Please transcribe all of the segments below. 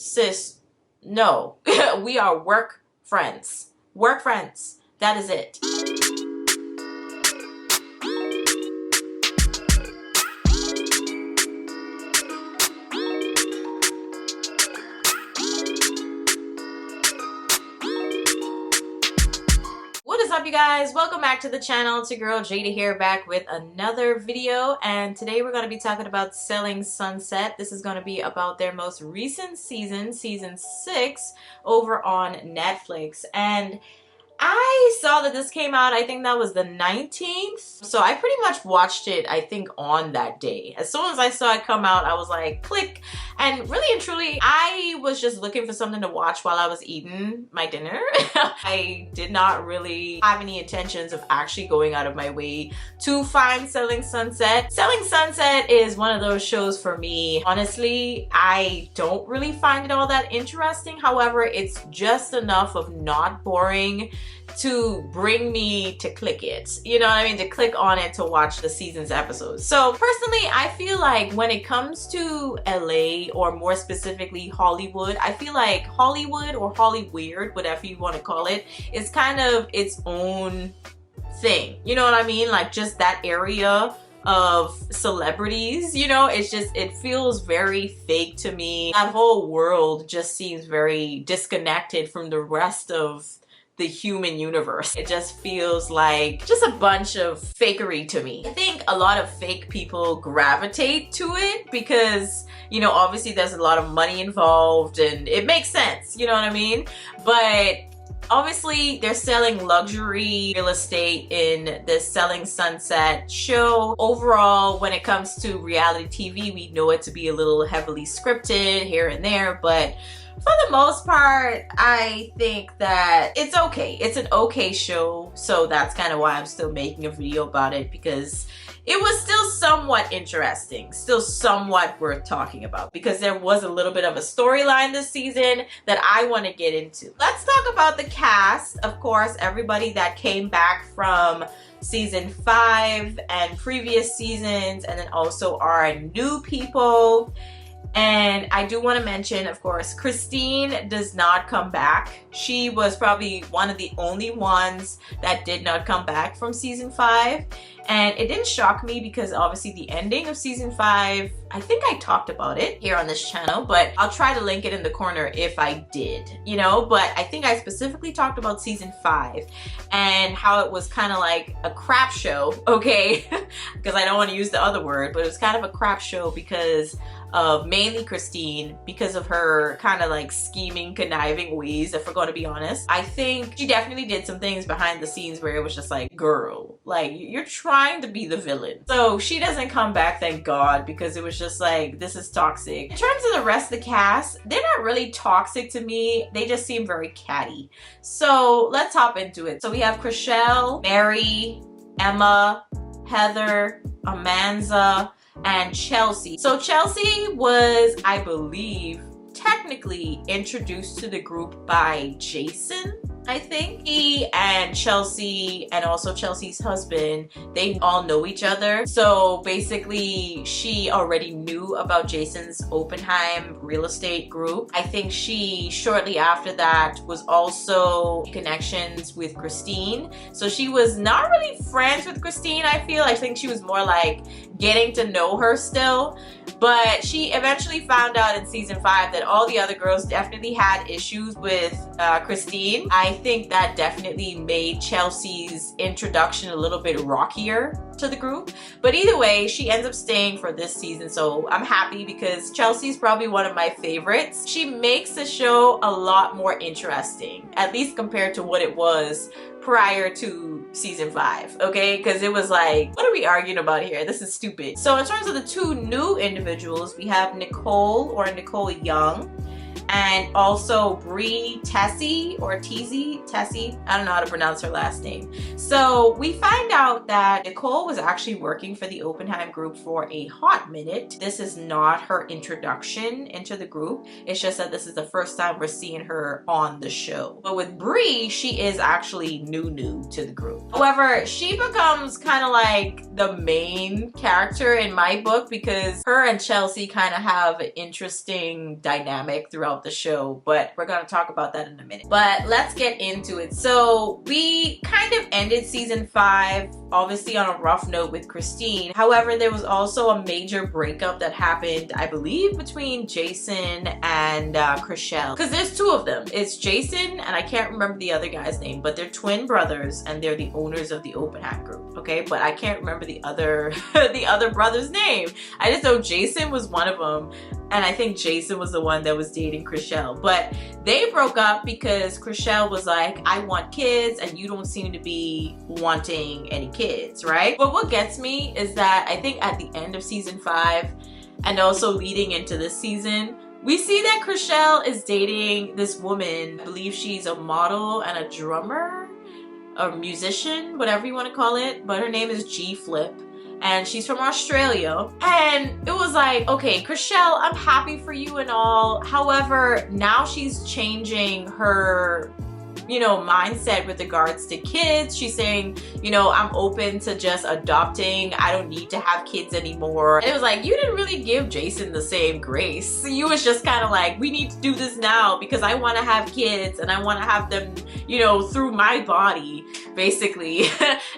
sis, no. We are work friends. Work friends. That is it. What is up, you guys? Welcome back to the channel. It's your girl Jada here, back with another video, and today we're going to be talking about Selling Sunset. This is going to be about their most recent season 6 over on Netflix. And I saw that this came out, I think that was the 19th. So I pretty much watched it, I think, on that day. As soon as I saw it come out, I was like, click. And really and truly, I was just looking for something to watch while I was eating my dinner. I did not really have any intentions of actually going out of my way to find Selling Sunset. Selling Sunset is one of those shows for me. Honestly, I don't really find it all that interesting. However, it's just enough of not boring to bring me to click it. You know what I mean? To click on it to watch the season's episodes. So personally, I feel like when it comes to LA, or more specifically Hollywood, I feel like Hollywood or Hollyweird, whatever you want to call it, is kind of its own thing. You know what I mean? Like just that area of celebrities, you know, it's just, it feels very fake to me. That whole world just seems very disconnected from the rest of the human universe. It just feels like just a bunch of fakery to me. I think a lot of fake people gravitate to it because, you know, obviously there's a lot of money involved and it makes sense, you know what I mean? But obviously they're selling luxury real estate in this Selling Sunset show. Overall, when it comes to reality TV, we know it to be a little heavily scripted here and there, but for the most part, I think that it's okay. It's an okay show, so that's kind of why I'm still making a video about it, because it was still somewhat interesting, still somewhat worth talking about, because there was a little bit of a storyline this season that I want to get into. Let's talk about the cast. Of course, everybody that came back from season 5 and previous seasons, and then also our new people. And I do want to mention, of course, Christine does not come back. She was probably one of the only ones that did not come back from season 5. And it didn't shock me because obviously the ending of season 5, I think I talked about it here on this channel, but I'll try to link it in the corner if I did, you know. But I think I specifically talked about season 5 and how it was kind of like a crap show, okay? Because I don't want to use the other word, but it was kind of a crap show because of mainly Christine, because of her kind of like scheming, conniving ways, if we're going to be honest. I think she definitely did some things behind the scenes where it was just like, girl, like you're trying to be the villain. So she doesn't come back, thank God, because it was just like, this is toxic. In terms of the rest of the cast, they're not really toxic to me. They just seem very catty. So let's hop into it. So we have Chrishell, Mary, Emma, Heather, Amanza, and Chelsea. So Chelsea was, I believe, technically introduced to the group by Jason, I think. He and Chelsea, and also Chelsea's husband, they all know each other. So basically she already knew about Jason's Oppenheim real estate group. I think she shortly after that was also in connections with Christine. So she was not really friends with Christine, I feel. I think she was more like getting to know her still. But she eventually found out in season 5 that all the other girls definitely had issues with Christine. I think that definitely made Chelsea's introduction a little bit rockier to the group. But either way, she ends up staying for this season, so I'm happy because Chelsea's probably one of my favorites. She makes the show a lot more interesting, at least compared to what it was prior to season 5, okay? Because it was like, what are we arguing about here? This is stupid. So in terms of the 2 new individuals, we have Nicole, or Nicole Young, and also Bree Tessie, or Tessie, I don't know how to pronounce her last name. So we find out that Nicole was actually working for the Oppenheim group for a hot minute. This is not her introduction into the group. It's just that this is the first time we're seeing her on the show. But with Bree, she is actually new to the group. However, she becomes kind of like the main character in my book because her and Chelsea kind of have an interesting dynamic throughout the show, but we're gonna talk about that in a minute. But let's get into it. So we kind of ended season 5 obviously on a rough note with Christine. However, there was also a major breakup that happened, I believe, between Jason and Chrishell, because there's 2 of them. It's Jason and I can't remember the other guy's name, but they're twin brothers and they're the owners of the Open Hat Group. Okay, but I can't remember the other the other brother's name. I just know Jason was one of them, and I think Jason was the one that was dating Chrishell. But they broke up because Chrishell was like, I want kids and you don't seem to be wanting any kids, right? But what gets me is that I think at the end of season 5 and also leading into this season, we see that Chrishell is dating this woman. I believe she's a model and a drummer, a musician, whatever you want to call it, but her name is G Flip. And she's from Australia. And it was like, okay, Chrishell, I'm happy for you and all. However, now she's changing her, you know, mindset with regards to kids. She's saying, you know, I'm open to just adopting. I don't need to have kids anymore. And it was like, you didn't really give Jason the same grace. You was just kind of like, we need to do this now because I want to have kids and I want to have them, you know, through my body, basically.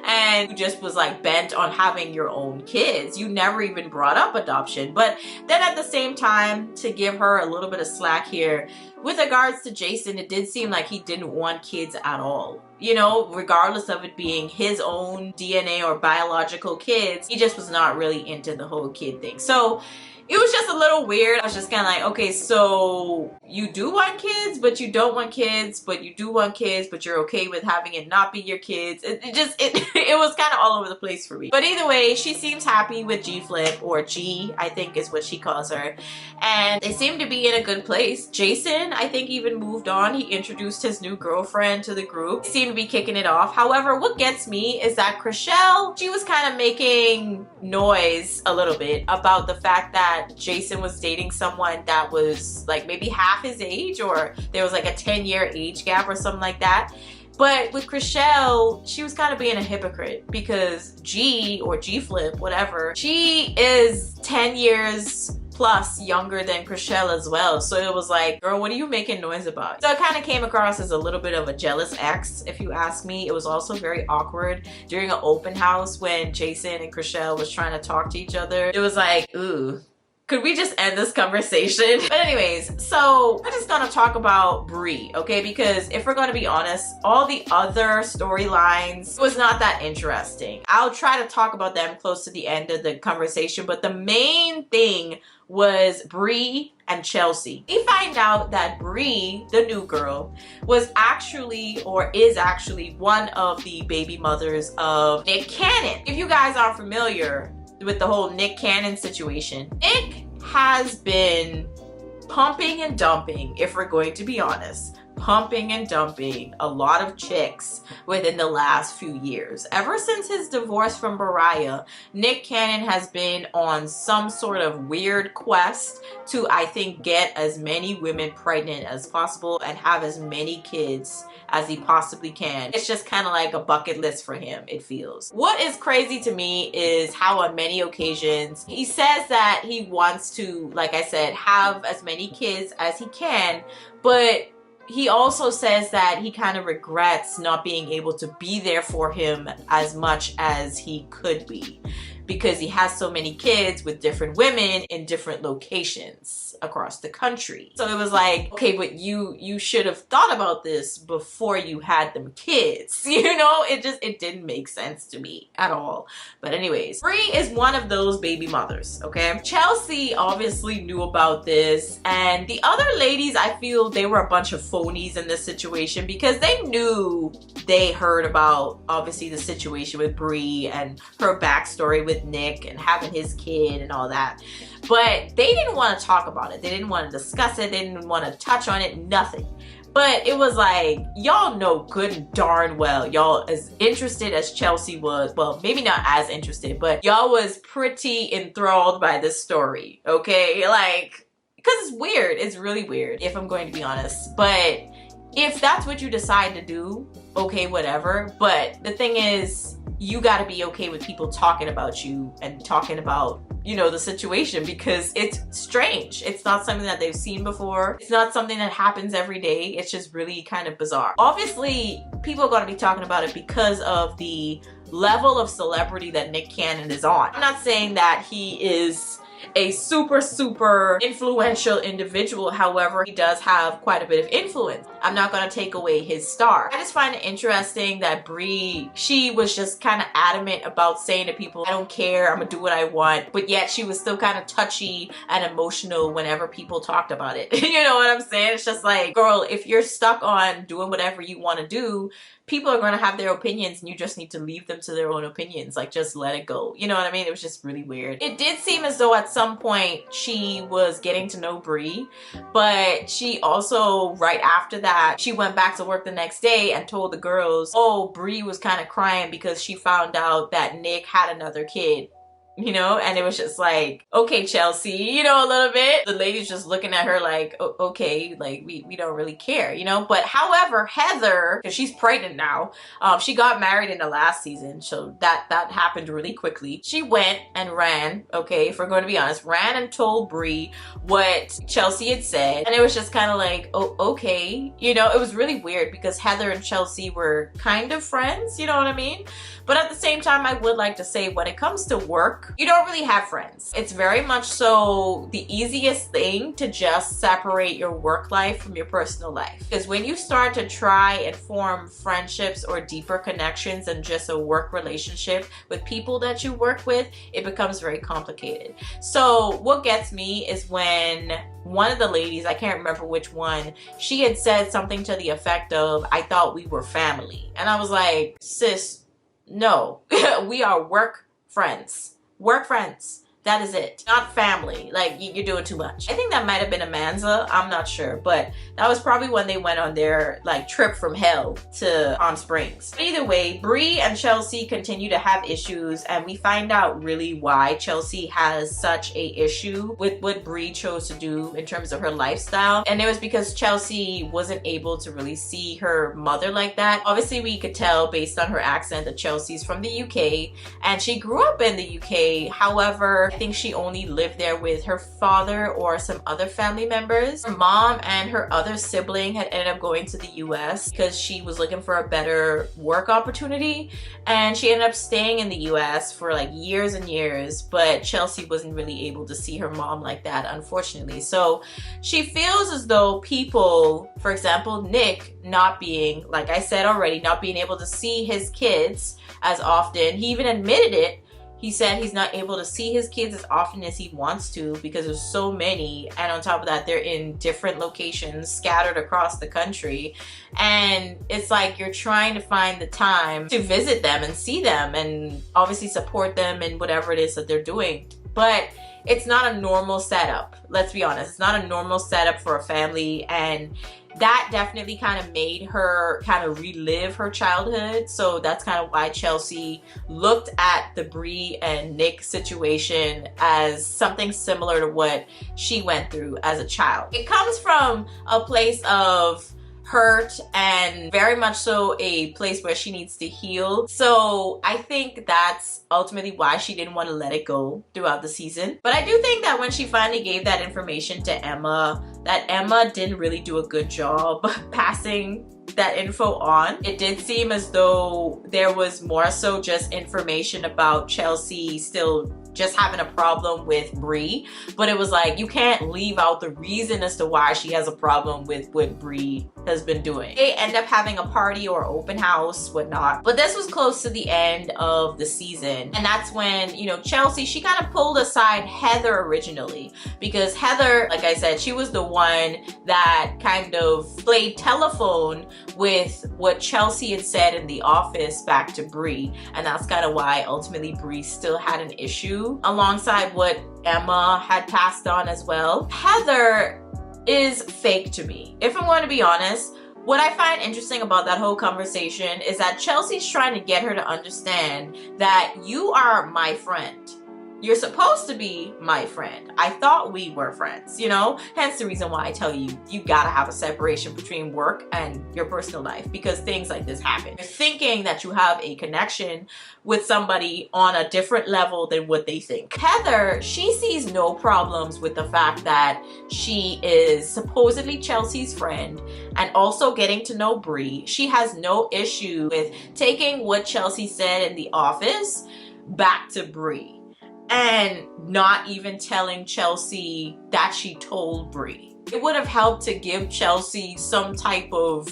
And you just was like bent on having your own kids. You never even brought up adoption. But then at the same time, to give her a little bit of slack here, with regards to Jason, it did seem like he didn't want kids at all. You know, regardless of it being his own DNA or biological kids, he just was not really into the whole kid thing. So it was just a little weird. I was just kind of like, okay, so you do want kids, but you don't want kids, but you do want kids, but you're okay with having it not be your kids. It was kind of all over the place for me. But either way, she seems happy with G Flip, or G, I think is what she calls her. And they seem to be in a good place. Jason, I think, even moved on. He introduced his new girlfriend to the group. They seem to be kicking it off. However, what gets me is that Chrishell, she was kind of making noise a little bit about the fact that Jason was dating someone that was like maybe half his age, or there was like a 10-year age gap or something like that. But with Chrishell, she was kind of being a hypocrite because G, or G Flip, whatever, she is 10 years plus younger than Chrishell as well. So it was like, girl, what are you making noise about? So it kind of came across as a little bit of a jealous ex, if you ask me. It was also very awkward during an open house when Jason and Chrishell was trying to talk to each other. It was like, ooh, could we just end this conversation? But anyways, so we're just gonna talk about Bree, okay? Because if we're gonna be honest, all the other storylines was not that interesting. I'll try to talk about them close to the end of the conversation, but the main thing was Bree and Chelsea. We find out that Bree, the new girl, was actually, or is actually, one of the baby mothers of Nick Cannon. If you guys aren't familiar with the whole Nick Cannon situation, Nick has been pumping and dumping, if we're going to be honest, pumping and dumping a lot of chicks within the last few years. Ever since his divorce from Mariah, Nick Cannon has been on some sort of weird quest to, I think, get as many women pregnant as possible and have as many kids as he possibly can. It's just kind of like a bucket list for him, it feels. What is crazy to me is how on many occasions he says that he wants to, like I said, have as many kids as he can, but he also says that he kind of regrets not being able to be there for him as much as he could be, because he has so many kids with different women in different locations across the country. So it was like, okay, but you should have thought about this before you had them kids. You know, it didn't make sense to me at all. But anyways, Bree is one of those baby mothers, okay? Chelsea obviously knew about this, and the other ladies, I feel they were a bunch of phonies in this situation because they knew, they heard about obviously the situation with Bree and her backstory with Nick and having his kid and all that, but they didn't want to talk about it. They didn't want to discuss it. They didn't want to touch on it, nothing. But it was like, y'all know good and darn well, y'all as interested as Chelsea was, well, maybe not as interested, but y'all was pretty enthralled by this story, okay? Like, because it's weird. It's really weird, if I'm going to be honest. But if that's what you decide to do, okay, whatever. But the thing is, you got to be okay with people talking about you and talking about you know, the situation, because it's strange. It's not something that they've seen before. It's not something that happens every day. It's just really kind of bizarre. Obviously, people are going to be talking about it because of the level of celebrity that Nick Cannon is on. I'm not saying that he is a super influential individual. However, he does have quite a bit of influence. I'm not going to take away his star. I just find it interesting that Brie, she was just kind of adamant about saying to people, I don't care, I'm gonna do what I want, but yet she was still kind of touchy and emotional whenever people talked about it. You know what I'm saying? It's just like, girl, if you're stuck on doing whatever you want to do, people are going to have their opinions and you just need to leave them to their own opinions. Like, just let it go. You know what I mean? It was just really weird. It did seem as though at some point she was getting to know Brie, but she also, right after that, she went back to work the next day and told the girls, oh, Brie was kind of crying because she found out that Nick had another kid. You know, and it was just like, okay, Chelsea, you know, a little bit. The lady's just looking at her like, okay, like we don't really care, you know. But however, Heather, because she's pregnant now, she got married in the last season, so that happened really quickly. She went and ran, okay, if we're going to be honest, ran and told Brie what Chelsea had said, and it was just kind of like, oh, okay, you know. It was really weird because Heather and Chelsea were kind of friends, you know what I mean? But at the same time, I would like to say, when it comes to work, you don't really have friends. It's very much so the easiest thing to just separate your work life from your personal life. Because when you start to try and form friendships or deeper connections than just a work relationship with people that you work with, it becomes very complicated. So what gets me is when one of the ladies, I can't remember which one, she had said something to the effect of, I thought we were family. And I was like, sis, no, we are work friends. Work friends. That is it. Not family. Like, you're doing too much. I think that might have been Amanza. I'm not sure. But that was probably when they went on their, like, trip from hell to Palm Springs. But either way, Brie and Chelsea continue to have issues. And we find out really why Chelsea has such a issue with what Brie chose to do in terms of her lifestyle. And it was because Chelsea wasn't able to really see her mother like that. Obviously, we could tell based on her accent that Chelsea's from the UK. And she grew up in the UK. However, I think she only lived there with her father or some other family members. Her mom and her other sibling had ended up going to the US because she was looking for a better work opportunity, and she ended up staying in the US for like years and years, but Chelsea wasn't really able to see her mom like that, unfortunately. So she feels as though people, for example, Nick not being, like I said already, not being able to see his kids as often. He even admitted it. He said he's not able to see his kids as often as he wants to because there's so many, and on top of that, they're in different locations scattered across the country. And it's like you're trying to find the time to visit them and see them and obviously support them in whatever it is that they're doing. But it's not a normal setup. Let's be honest. It's not a normal setup for a family, and that definitely kind of made her kind of relive her childhood. So that's kind of why Chelsea looked at the Brie and Nick situation as something similar to what she went through as a child. It comes from a place of hurt and very much so a place where she needs to heal. So I think that's ultimately why she didn't want to let it go throughout the season. But I do think that when she finally gave that information to Emma, that Emma didn't really do a good job passing that info on. It did seem as though there was more so just information about Chelsea still just having a problem with Brie, but it was like, you can't leave out the reason as to why she has a problem with what Brie has been doing. They end up having a party or open house, whatnot, but this was close to the end of the season, and that's when, you know, Chelsea, she kind of pulled aside Heather originally, because Heather, like I said, she was the one that kind of played telephone with what Chelsea had said in the office back to Brie, and that's kind of why ultimately Brie still had an issue alongside what Emma had passed on as well. Heather is fake to me. If I'm going to be honest, what I find interesting about that whole conversation is that Chelsea's trying to get her to understand that you are my friend. you're supposed to be my friend. I thought we were friends, you know? Hence the reason why I tell you, you gotta have a separation between work and your personal life, because things like this happen. You're thinking that you have a connection with somebody on a different level than what they think. Heather, she sees no problems with the fact that she is supposedly Chelsea's friend and also getting to know Bree. She has no issue with taking what Chelsea said in the office back to Bree and not even telling Chelsea that she told Bree. It would have helped to give Chelsea some type of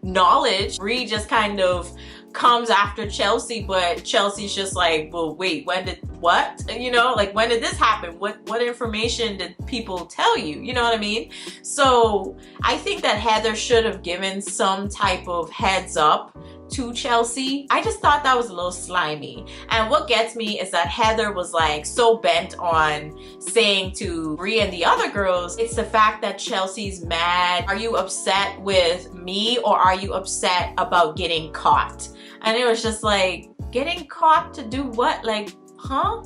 knowledge. Bree just kind of comes after Chelsea, but Chelsea's just like, well, wait, when did what? You know, like, when did this happen? What information did people tell you? You know what I mean? So I think that Heather should have given some type of heads up to Chelsea. I just thought that was a little slimy. And what gets me is that Heather was like so bent on saying to Bree and the other girls, it's the fact that Chelsea's mad. Are you upset with me, or are you upset about getting caught? And it was just like, getting caught to do what? Like, huh?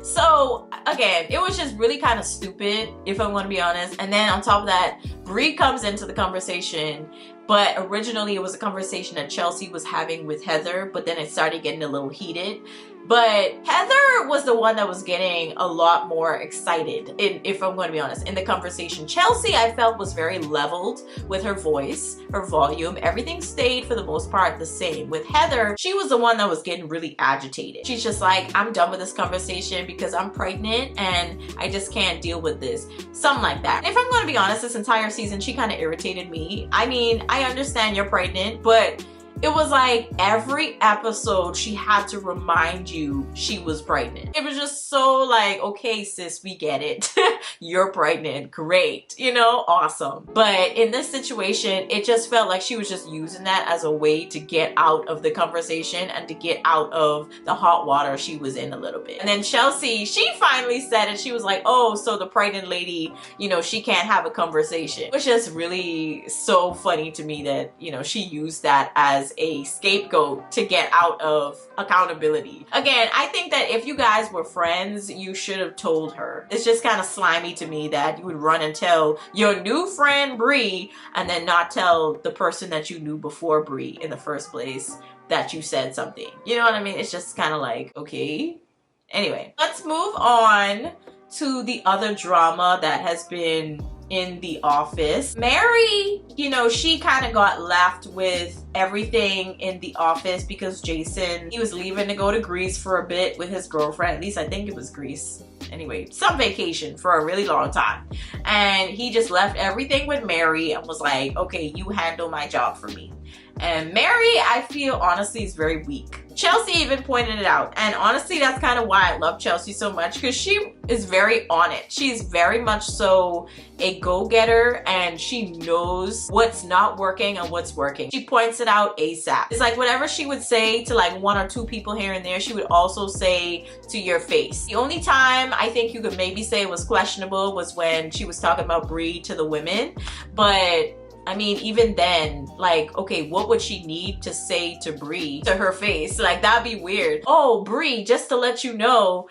So again, it was just really kind of stupid, if I'm going to be honest. And then on top of that, Bree comes into the conversation, but originally it was a conversation that Chelsea was having with Heather, but then it started getting a little heated. But Heather was the one that was getting a lot more excited, if I'm going to be honest, in the conversation. Chelsea, I felt, was very leveled with her voice, her volume. Everything stayed for the most part the same. With Heather, she was the one that was getting really agitated. She's just like, I'm done with this conversation because I'm pregnant and I just can't deal with this. Something like that. If I'm going to be honest, this entire season, she kind of irritated me. I mean, I understand you're pregnant, but it was like every episode she had to remind you she was pregnant. It was just so like, okay, sis, we get it. You're pregnant. Great. You know, awesome. But in this situation, it just felt like she was just using that as a way to get out of the conversation and to get out of the hot water she was in a little bit. And then Chelsea, she finally said it. She was like, oh, so the pregnant lady, you know, she can't have a conversation. Which is really so funny to me that, you know, she used that as a scapegoat to get out of accountability. Again, I think that if you guys were friends, you should have told her. It's just kind of slimy to me that you would run and tell your new friend Bree and then not tell the person that you knew before Bree in the first place that you said something. You know what I mean? It's just kind of like, okay. Anyway, let's move on to the other drama that has been in the office. Mary, you know, she kind of got left with everything in the office because Jason, he was leaving to go to Greece for a bit with his girlfriend. At least I think it was Greece. Anyway, some vacation for a really long time. And he just left everything with Mary and was like, okay, you handle my job for me. And Mary, I feel honestly is very weak. Chelsea even pointed it out, and honestly that's kind of why I love Chelsea so much, because she is very on it. She's very much so a go-getter, and she knows what's not working and what's working. She points it out ASAP. It's like whatever she would say to like one or two people here and there, she would also say to your face. The only time I think you could maybe say it was questionable was when she was talking about Bree to the women, but I mean, even then, like, okay, what would she need to say to Bree to her face? Like, that'd be weird. Oh, Bree, just to let you know,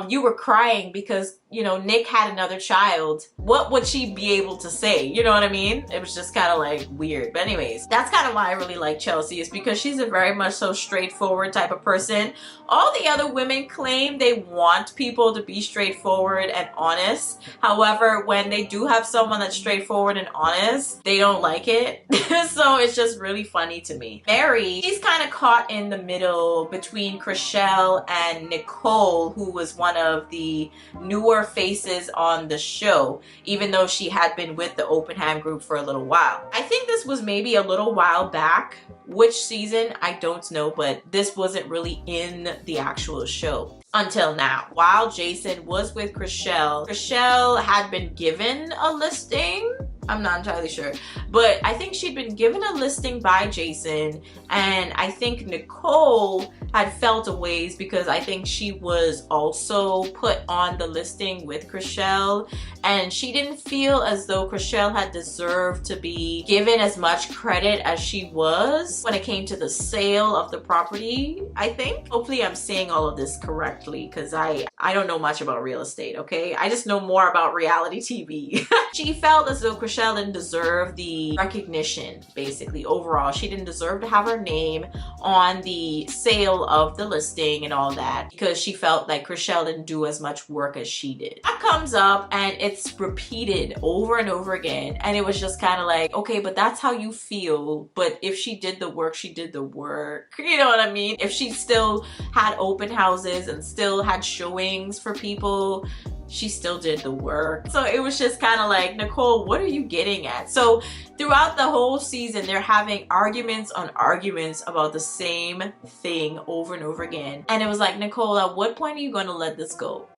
you were crying because, you know, Nick had another child. What would she be able to say? You know what I mean? It was just kind of like weird. But anyways, that's kind of why I really like Chelsea, is because she's a very much so straightforward type of person. All the other women claim they want people to be straightforward and honest. However, when they do have someone that's straightforward and honest, they don't like it. So it's just really funny to me. Mary, she's kind of caught in the middle between Chrishell and Nicole, who was one of the newer faces on the show, even though she had been with the Openham group for a little while. I think this was maybe a little while back. Which season, I don't know, but this wasn't really in the actual show until now. While Jason was with Chrishell, Chrishell had been given a listing. I'm not entirely sure, but I think she'd been given a listing by Jason, and I think Nicole had felt a ways because I think she was also put on the listing with Chrishell, and she didn't feel as though Chrishell had deserved to be given as much credit as she was when it came to the sale of the property, I think. Hopefully I'm saying all of this correctly because I don't know much about real estate, okay? I just know more about reality TV. She felt as though Chrishell didn't deserve the recognition, basically. Overall, she didn't deserve to have her name on the sale of the listing and all that because she felt like Chrishell didn't do as much work as she did. That comes up and it's repeated over and over again, and it was just kind of like, okay, but that's how you feel, but if she did the work, she did the work. You know what I mean? If she still had open houses and still had showings for people, she still did the work. So it was just kind of like, Nicole, what are you getting at? So throughout the whole season, they're having arguments on arguments about the same thing over and over again. And it was like, Nicole, at what point are you going to let this go?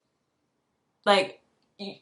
Like,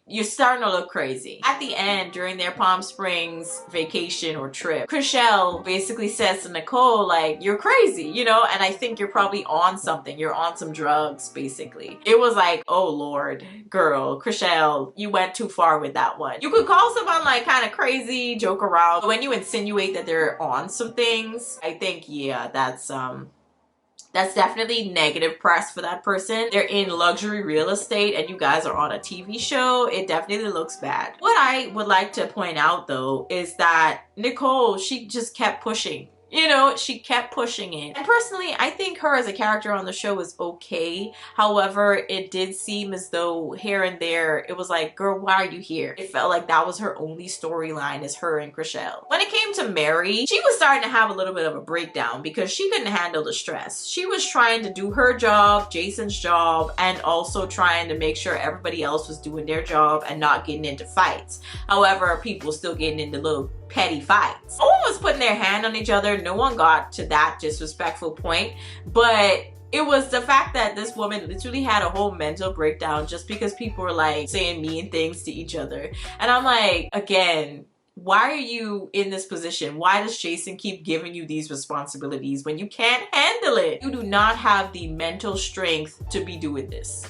you're starting to look crazy. At the end, during their Palm Springs vacation or trip, Chrishell basically says to Nicole, like, you're crazy, you know, and I think you're probably on something. You're on some drugs, basically. It was like, oh Lord, girl, Chrishell, you went too far with that one. You could call someone like kind of crazy, joke around, but when you insinuate that they're on some things, I think, yeah, that's definitely negative press for that person. They're in luxury real estate and you guys are on a TV show. It definitely looks bad. What I would like to point out though is that Nicole, she just kept pushing. You know, she kept pushing it. And personally, I think her as a character on the show is okay. However, it did seem as though here and there, it was like, girl, why are you here? It felt like that was her only storyline, is her and Chrishell. When it came to Mary, she was starting to have a little bit of a breakdown because she couldn't handle the stress. She was trying to do her job, Jason's job, and also trying to make sure everybody else was doing their job and not getting into fights. However, people were still getting into little petty fights. No one was putting their hand on each other. No one got to that disrespectful point, but it was the fact that this woman literally had a whole mental breakdown just because people were like saying mean things to each other. And I'm like, again, why are you in this position? Why does Jason keep giving you these responsibilities when you can't handle it? You do not have the mental strength to be doing this.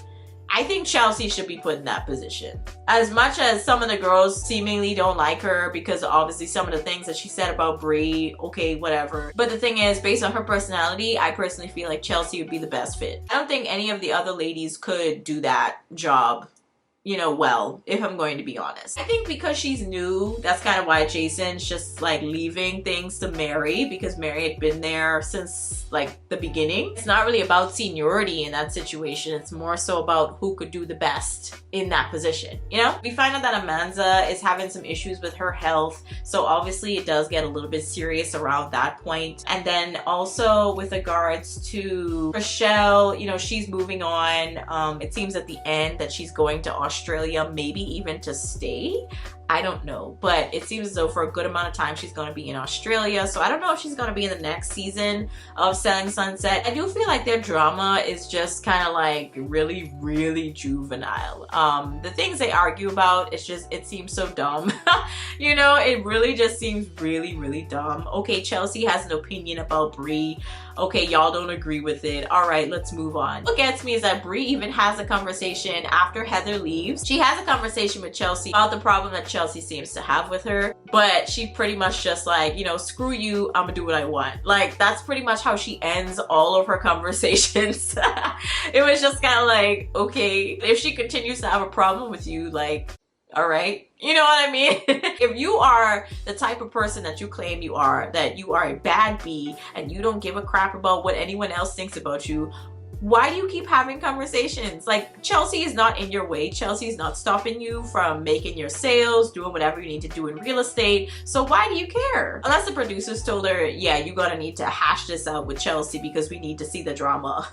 I think Chelsea should be put in that position. As much as some of the girls seemingly don't like her because obviously some of the things that she said about Brie, okay, whatever. But the thing is, based on her personality, I personally feel like Chelsea would be the best fit. I don't think any of the other ladies could do that job, you know, well, if I'm going to be honest. I think because she's new, that's kind of why Jason's just like leaving things to Mary, because Mary had been there since like the beginning. It's not really about seniority in that situation. It's more so about who could do the best in that position, you know? We find out that Amanda is having some issues with her health, so obviously it does get a little bit serious around that point. And then also with regards to Chrishell, you know, she's moving on. It seems at the end that she's going to Australia, maybe even to stay. I don't know, but it seems as though for a good amount of time she's going to be in Australia. So I don't know if she's going to be in the next season of Selling Sunset. I do feel like their drama is just kind of like really, really juvenile. The things they argue about, it's just, it seems so dumb. You know, it really just seems really, really dumb. Okay, Chelsea has an opinion about Brie. Okay, y'all don't agree with it. All right, let's move on. What gets me is that Brie even has a conversation after Heather leaves. She has a conversation with Chelsea about the problem that Chelsea seems to have with her, but she pretty much just like, you know, screw you, I'm gonna do what I want. Like, that's pretty much how she ends all of her conversations. It was just kind of like, okay, if she continues to have a problem with you, like, all right, you know what I mean? If you are the type of person that you claim you are, that you are a bad bee and you don't give a crap about what anyone else thinks about you, why do you keep having conversations? Like, Chelsea is not in your way. Chelsea is not stopping you from making your sales, doing whatever you need to do in real estate. So why do you care? Unless the producers told her, yeah, you gotta need to hash this out with Chelsea because we need to see the drama.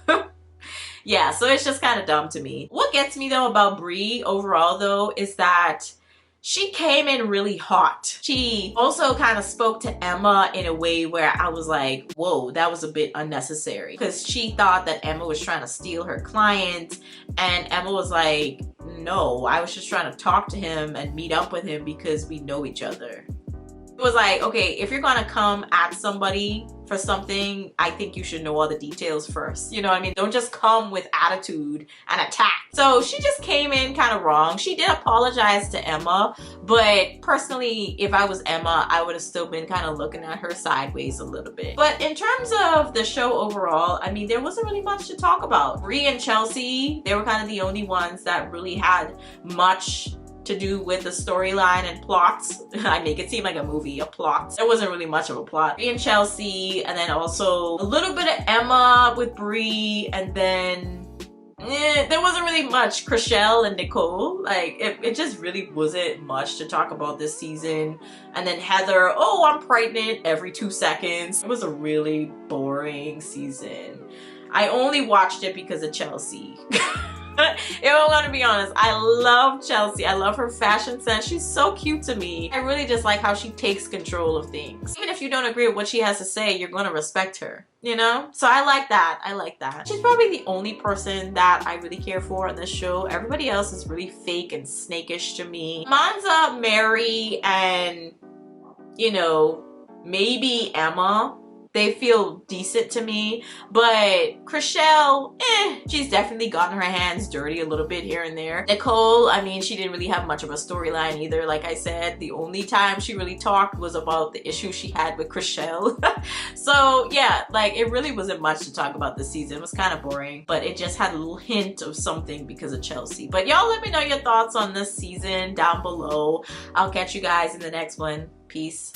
Yeah, so it's just kind of dumb to me. What gets me though about Brie overall though is that she came in really hot. She also kind of spoke to Emma in a way where I was like, whoa, that was a bit unnecessary. Because she thought that Emma was trying to steal her client. And Emma was like, no, I was just trying to talk to him and meet up with him because we know each other. It was like, okay, if you're gonna come at somebody for something, I think you should know all the details first. You know what I mean? Don't just come with attitude and attack. So she just came in kind of wrong. She did apologize to Emma, but personally, if I was Emma, I would have still been kind of looking at her sideways a little bit. But in terms of the show overall, I mean, there wasn't really much to talk about. Bree and Chelsea, they were kind of the only ones that really had much to do with the storyline and plots. I make it seem like a movie, a plot. There wasn't really much of a plot. Bree and Chelsea, and then also a little bit of Emma with Bree, and then there wasn't really much. Chriselle and Nicole, like it just really wasn't much to talk about this season. And then Heather, oh, I'm pregnant every 2 seconds. It was a really boring season. I only watched it because of Chelsea. If I'm gonna be honest, I love Chelsea. I love her fashion sense. She's so cute to me. I really just like how she takes control of things. Even if you don't agree with what she has to say, you're gonna respect her, you know? So I like that. I like that. She's probably the only person that I really care for on this show. Everybody else is really fake and snakish to me. Manza, Mary, and, you know, maybe Emma, they feel decent to me, but Chriselle, she's definitely gotten her hands dirty a little bit here and there. Nicole, I mean, she didn't really have much of a storyline either. Like I said, the only time she really talked was about the issue she had with Chriselle. So yeah, like it really wasn't much to talk about this season. It was kind of boring, but it just had a little hint of something because of Chelsea. But y'all let me know your thoughts on this season down below. I'll catch you guys in the next one. Peace.